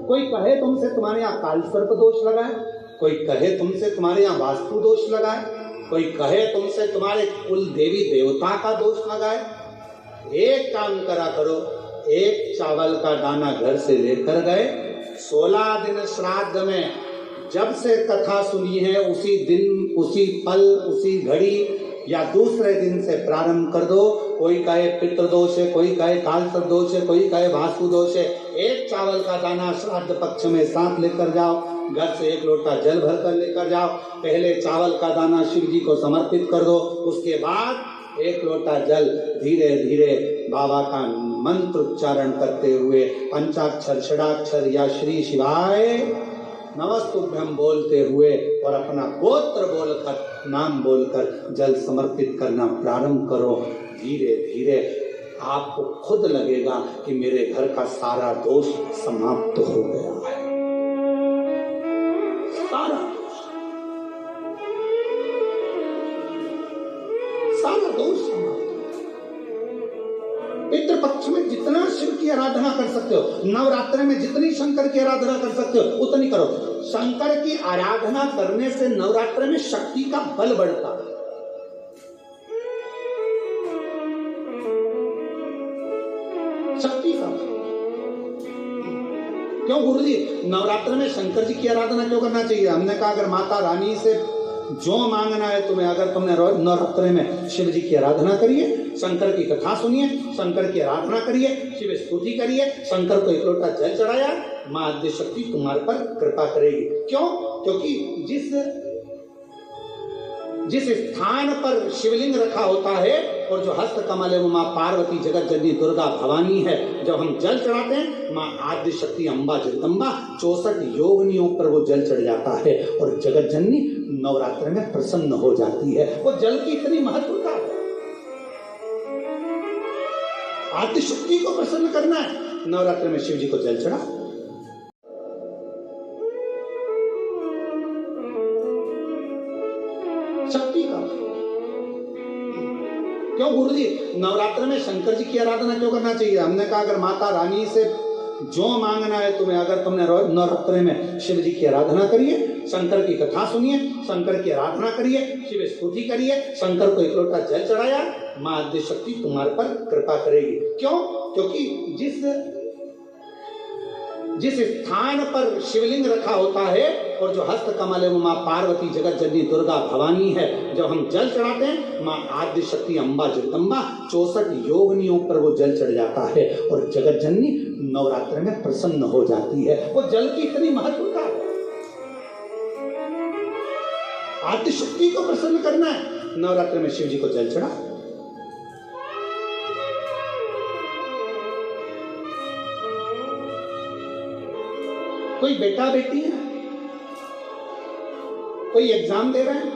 कोई कहे तुमसे तुम्हारे यहाँ काल सर्प दोष लगा है, कोई कहे तुमसे तुम्हारे यहाँ वास्तु दोष लगा है, कोई कहे तुमसे तुम्हारे कुल देवी देवता का दोष लगा है। एक काम करा करो, एक चावल का दाना घर से लेकर गए, 16 दिन श्राद्ध में जब से कथा सुनी है उसी दिन, उसी पल, उसी घड़ी या दूसरे दिन से प्रारंभ कर दो। कोई कहे पितृदोष है, कोई कहे कालसर्प दोष है, कोई कहे वास्तु दोष है। एक चावल का दाना श्राद्ध पक्ष में साथ लेकर जाओ, घर से 1 लोटा जल भर कर लेकर जाओ। पहले चावल का दाना शिव जी को समर्पित कर दो, उसके बाद 1 लोटा जल धीरे धीरे बाबा का मंत्र उच्चारण करते हुए पंचाक्षर, षडाक्षर या श्री शिवाय नमस्तुभ्यं बोलते हुए और अपना गोत्र बोलकर, नाम बोलकर जल समर्पित करना प्रारंभ करो। धीरे धीरे आपको खुद लगेगा कि मेरे घर का सारा दोष समाप्त हो गया है। सारा दोष समाप्त। पितृपक्ष में जितना शिव की आराधना कर सकते हो, नवरात्र में जितनी शंकर की आराधना कर सकते हो उतनी करो। शंकर की आराधना करने से नवरात्र में शक्ति का बल बढ़ता है। शक्ति का क्यों गुरुजी नवरात्र में शंकर जी की आराधना क्यों करना चाहिए? हमने कहा अगर माता रानी से जो मांगना है तुम्हें, अगर तुमने नवरात्र में शिव जी की आराधना करिए, शंकर की कथा सुनिए, शंकर की आराधना करिए, शिव स्तुति करिए, शंकर को 1 लोटा जल चढ़ाया, मां आद्य शक्ति तुम्हारे पर कृपा करेगी। क्यों? क्योंकि जिस स्थान पर शिवलिंग रखा होता है और जो हस्त कमल है वो माँ पार्वती जगत जननी दुर्गा भवानी है। जब हम जल चढ़ाते हैं माँ आद्य शक्ति अम्बा जगदम्बा 64 योगिनियों पर वो जल चढ़ जाता है और जगत जननी नवरात्र में प्रसन्न हो जाती है। वो जल की इतनी महत्वता है। आद्य शक्ति को प्रसन्न करना है, नवरात्र में शिव जी को जल चढ़ा। शक्ति का क्यों गुरुजी नवरात्र में शंकर जी की आराधना क्यों करना चाहिए? हमने कहा अगर माता रानी से जो मांगना है तुम्हें, अगर तुमने नवरात्र में शिव जी की आराधना करिए, शंकर की कथा सुनिए, शंकर की आराधना करिए, शिव स्तुति करिए, शंकर को 1 लोटा जल चढ़ाया, मां आद्य शक्ति तुम्हारे पर कृपा करेगी। क्यों? क्योंकि जिस स्थान पर शिवलिंग रखा होता है और जो हस्त कमल है वो माँ पार्वती जगत जननी दुर्गा भवानी है। जब हम जल चढ़ाते हैं माँ आद्य शक्ति अम्बा जगदम्बा 64 योगिनियों पर वो जल चढ़ जाता है और जगत जननी नवरात्र में प्रसन्न हो जाती है। वो जल की इतनी महत्वता है। आद्य शक्ति को प्रसन्न करना है, नवरात्र में शिव जी को जल चढ़ा। कोई बेटा बेटी है, कोई एग्जाम दे रहे हैं,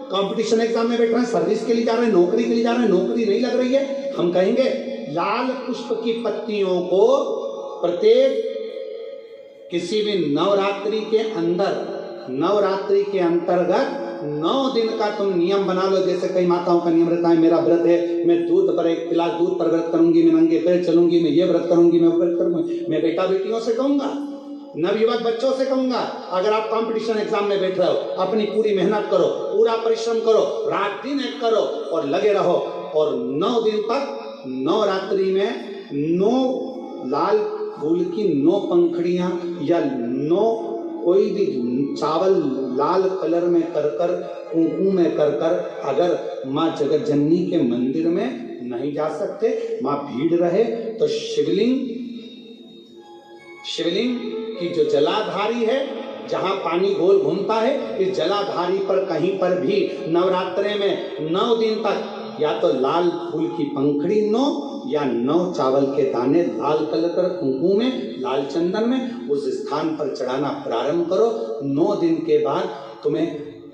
कंपटीशन एग्जाम में बैठ रहे हैं, सर्विस के लिए जा रहे हैं, नौकरी के लिए जा रहे हैं, नौकरी नहीं लग रही है, हम कहेंगे लाल पुष्प की पत्तियों को प्रत्येक किसी भी नवरात्रि के अंतर्गत 9 दिन का तुम नियम बना लो। जैसे कई माताओं का नियम रहता है, मेरा व्रत है, मैं दूध पर 1 गिलास दूध पर व्रत करूंगी, मैं नंगे पैर चलूंगी, मैं ये व्रत करूंगी, मैं व्रत करूंगी। मैं बेटा बेटियों से कहूंगा, नवयुवक बच्चों से कहूंगा, अगर आप कंपटीशन एग्जाम में बैठ रहे हो, अपनी पूरी मेहनत करो, पूरा परिश्रम करो, रात दिन एक करो और लगे रहो और 9 दिन तक नवरात्रि में 9 लाल फूल की 9 पंखड़ियां या 9 कोई भी चावल लाल कलर में कर कुंकू में कर अगर माँ जगत जननी के मंदिर में नहीं जा सकते, माँ भीड़ रहे तो शिवलिंग की जो जलाधारी है, जहां पानी गोल घूमता है, इस जलाधारी पर कहीं पर भी नवरात्रे में 9 दिन तक या तो लाल फूल की पंखड़ी 9 या 9 चावल के दाने लाल कलर कर कुंकू में, लाल चंदन में उस स्थान पर चढ़ाना प्रारंभ करो। 9 दिन के बाद तुम्हें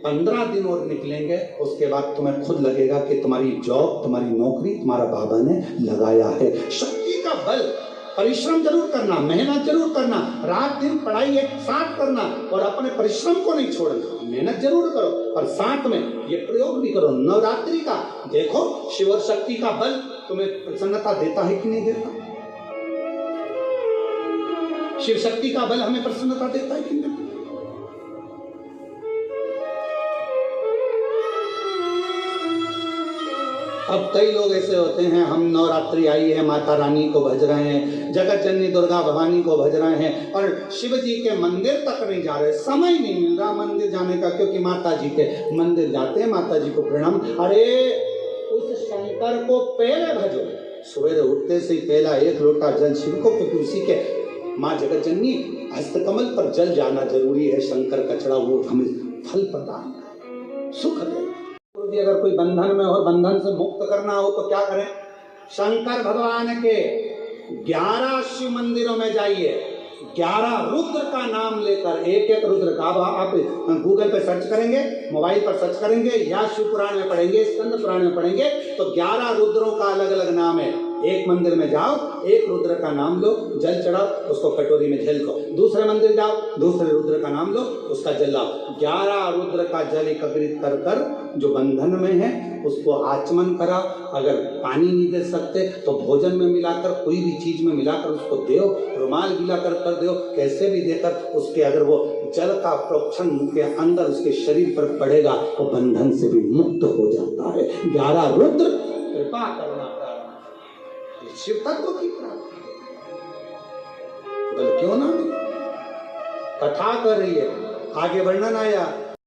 15 दिन और निकलेंगे, उसके बाद तुम्हें खुद लगेगा कि तुम्हारी जॉब, तुम्हारी नौकरी तुम्हारा बाबा ने लगाया है। शक्ति का बल, परिश्रम जरूर करना, मेहनत जरूर करना, रात दिन पढ़ाई एक साथ करना और अपने परिश्रम को नहीं छोड़ना। मेहनत जरूर करो और साथ में ये प्रयोग भी करो नवरात्रि का। देखो शिव और शक्ति का बल तुम्हें प्रसन्नता देता है कि नहीं देता। शिव शक्ति का बल हमें प्रसन्नता देता है कि नहीं? अब कई लोग ऐसे होते हैं, हम नवरात्रि आई है, माता रानी को भज रहे हैं, जगत जननी दुर्गा भवानी को भज रहे हैं और शिव जी के मंदिर तक नहीं जा रहे, समय नहीं मिल रहा मंदिर जाने का, क्योंकि माता जी के मंदिर जाते हैं, माता जी को प्रणाम। अरे उस शंकर को पहले भजो, सवेरे उठते से ही पहला एक लोटा जल शिव को, क्योंकि उसी के माँ जगत जननी हस्तकमल पर जल जाना जरूरी है। शंकर का चढ़ा वो हमें फल प्रदान सुख दे। अगर कोई बंधन में और बंधन से मुक्त करना हो तो क्या करें? शंकर भगवान के 11 शिव मंदिरों में जाइए, 11 रुद्र का नाम लेकर, एक एक रुद्र का आप गूगल पे सर्च करेंगे, मोबाइल पर सर्च करेंगे या शिव पुराण में पढ़ेंगे, स्कंद पुराण में पढ़ेंगे तो 11 रुद्रों का अलग अलग नाम है। एक मंदिर में जाओ, एक रुद्र का नाम लो, जल चढ़ाओ, उसको कटोरी में झलको। दूसरे मंदिर जाओ, दूसरे रुद्र का नाम लो, उसका जल लाओ। 11 रुद्र का जल एकत्रित कर कर जो बंधन में है उसको आचमन कराओ। अगर पानी नहीं दे सकते तो भोजन में मिलाकर, कोई भी चीज में मिलाकर उसको दो, रुमाल गीला कर दो, कैसे भी देकर उसके अगर वो जल का प्रोक्षण के अंदर उसके शरीर पर पड़ेगा तो बंधन से भी मुक्त हो जाता है। 11 रुद्र कृपा करना शिव तत्व की प्राप्ति बल क्यों ना मिले। कथा कर रही है, आगे वर्णन आया,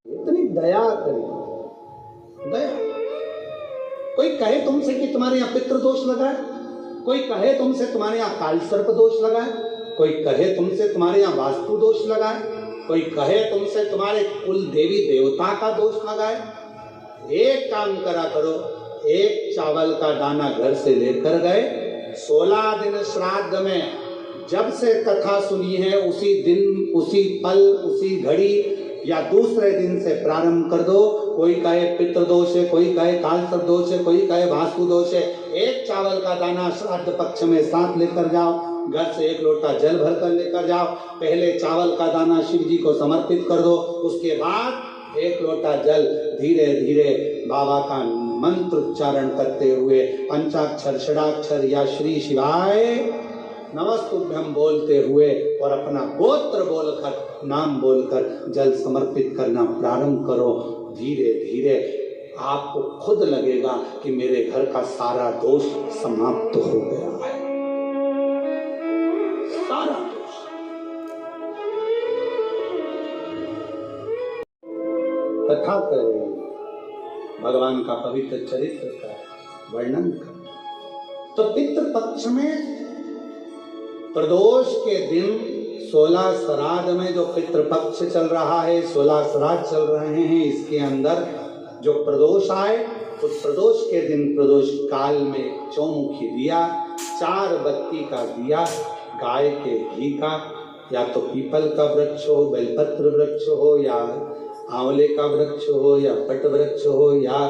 इतनी दया करी, दया। कोई कहे तुमसे कि तुम्हारे यहाँ पितृ दोष लगा है, कोई कहे तुमसे तुम्हारे यहाँ काल सर्प दोष लगा है, कोई कहे तुमसे तुम्हारे यहाँ वास्तु दोष लगा है, कोई कहे तुमसे तुम्हारे कुल देवी देवता का दोष लगा है। एक काम करा करो, एक चावल का दाना घर से लेकर गए, 16 दिन श्राद्ध में जब से कथा सुनी है उसी दिन, उसी पल, उसी घड़ी या दूसरे दिन से प्रारंभ कर दो। कोई कहे पितृदोष है, कोई कहे कालसर्प दोष है, कोई कहे वास्तु दोष है। एक चावल का दाना श्राद्ध पक्ष में साथ लेकर जाओ, घर से एक लोटा जल भर कर लेकर जाओ। पहले चावल का दाना शिव जी को समर्पित कर दो, उसके बाद एक लोटा जल धीरे धीरे बाबा का मंत्र उच्चारण करते हुए पंचाक्षर, षडाक्षर या श्री शिवाय नमस्तुभ्यं बोलते हुए और अपना गोत्र बोलकर, नाम बोलकर जल समर्पित करना प्रारंभ करो। धीरे धीरे आपको खुद लगेगा कि मेरे घर का सारा दोष समाप्त हो गया है, सारा दोष। कथा करें, भगवान का पवित्र चरित्र का वर्णन कर। तो पितृ पक्ष में प्रदोष के दिन 16 श्राद्ध में जो पितृपक्ष चल रहा है, 16 श्राद्ध चल रहे हैं, इसके अंदर जो प्रदोष आए उस प्रदोष के दिन प्रदोष काल में चौमुखी दिया, 4 बत्ती का दिया, गाय के घी का, या तो पीपल का वृक्ष हो, बेलपत्र वृक्ष हो, या आंवले का वृक्ष हो, या पट वृक्ष हो, या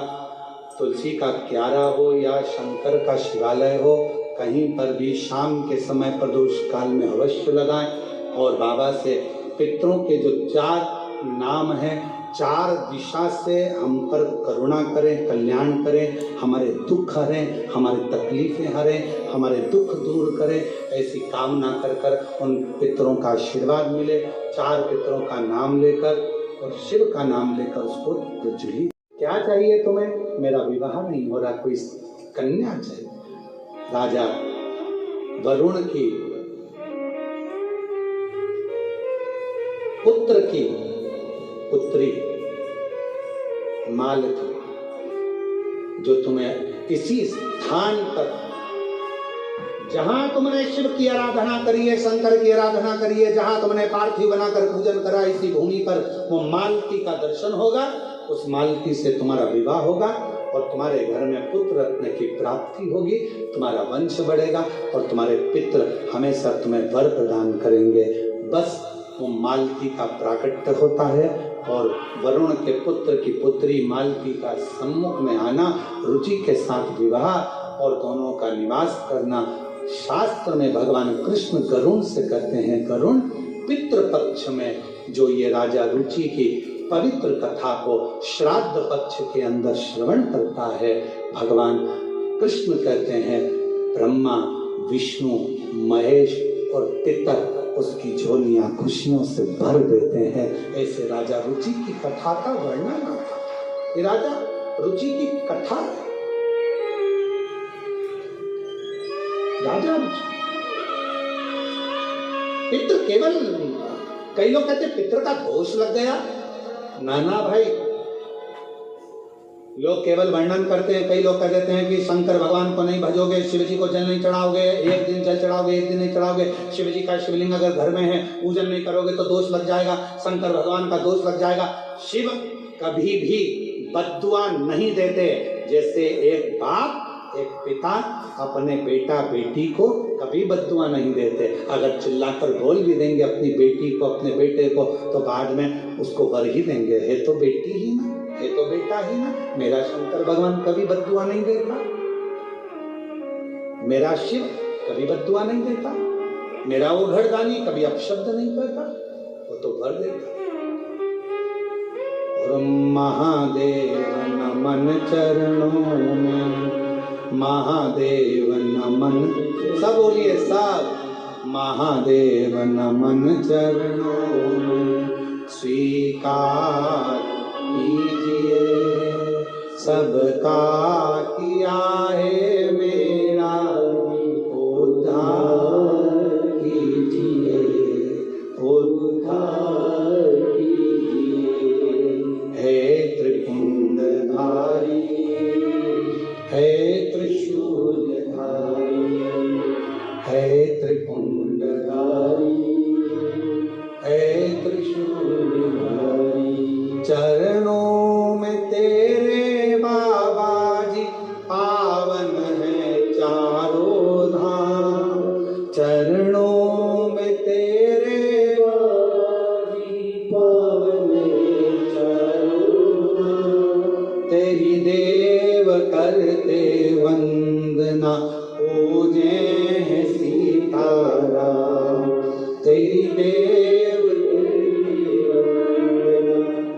तुलसी का क्यारा हो, या शंकर का शिवालय हो, कहीं पर भी शाम के समय प्रदोष काल में अवश्य लगाएं। और बाबा से पितरों के जो 4 नाम हैं, 4 दिशा से हम पर करुणा करें, कल्याण करें, हमारे दुख हरें, हमारी तकलीफें हरें, हमारे दुख दूर करें, ऐसी कामना कर कर उन पितरों का आशीर्वाद मिले। 4 पितरों का नाम लेकर और शिव का नाम लेकर उसको जुड़ी। क्या चाहिए तुम्हें? मेरा विवाह नहीं हो रहा, कोई कन्या चाहिए। राजा वरुण की पुत्र की पुत्री मालती, जो तुम्हें किसी स्थान पर, जहां तुमने शिव की आराधना करी है, शंकर की आराधना करी है, जहां तुमने पार्थिव बनाकर पूजन करा, इसी भूमि पर वो मालती का दर्शन होगा। उस मालती से तुम्हारा विवाह होगा और तुम्हारे घर में पुत्र रत्न की प्राप्ति होगी, तुम्हारा वंश बढ़ेगा और तुम्हारे पितृ हमेशा तुम्हें वर प्रदान करेंगे। बस वो मालती का प्राकट्य होता है और वरुण के पुत्र की पुत्री मालती का सम्मुख में आना, रुचि के साथ विवाह और दोनों का निवास करना। शास्त्र में भगवान कृष्ण गरुण से कहते हैं, गरुण पितृ पक्ष में जो ये राजा रुचि की पवित्र कथा को श्राद्ध पक्ष के अंदर श्रवण करता है, भगवान कृष्ण कहते हैं ब्रह्मा, विष्णु, महेश और पितर उसकी झोलियां खुशियों से भर देते हैं। ऐसे राजा रुचि की कथा का वर्णन आता है। ये राजा रुचि की कथा है। राजा रुचि, पितृ केवल, कई लोग कहते हैं पितृ का दोष लग गया। नाना भाई, लोग केवल वर्णन करते हैं। कई लोग कह देते हैं कि शंकर भगवान को नहीं भजोगे, शिव जी को जल नहीं चढ़ाओगे, एक दिन जल चढ़ाओगे, एक दिन नहीं चढ़ाओगे, शिव जी का शिवलिंग अगर घर में है पूजन नहीं करोगे तो दोष लग जाएगा, शंकर भगवान का दोष लग जाएगा। शिव कभी भी बद्दुआ नहीं देते। जैसे एक बाप, एक पिता अपने बेटा बेटी को कभी बद्दुआ नहीं देते। अगर चिल्लाकर बोल भी देंगे अपनी बेटी को, अपने बेटे को, तो बाद में उसको वर ही देंगे। है तो बेटी ही ना, है तो बेटा ही ना। मेरा शंकर भगवान कभी बद्दुआ नहीं देता, मेरा शिव कभी बद्दुआ नहीं देता, मेरा वो घरदानी कभी अपशब्द नहीं करता, वो तो वर देता। और महादेव नमन चरणों में, महादेव नमन, सब बोलिए सब, महादेव नमन चरणों में स्वीकार कीजिए, सबका किया है मेरा उद्धार कीजिए, उद्धार कीजिए। हे त्रिपुंडधारी, हे त्रिशूलधारी, हे त्रिपुंडधारी, हे त्रिशूलधारी, चरणों में तेरे बाबा जी पावन है चारों धाम, चरणों में तेरे बाबा जी पावन है चारों धाम। तेरी देव करते वंदना, पूजे हैं सीताराम, तेरी देव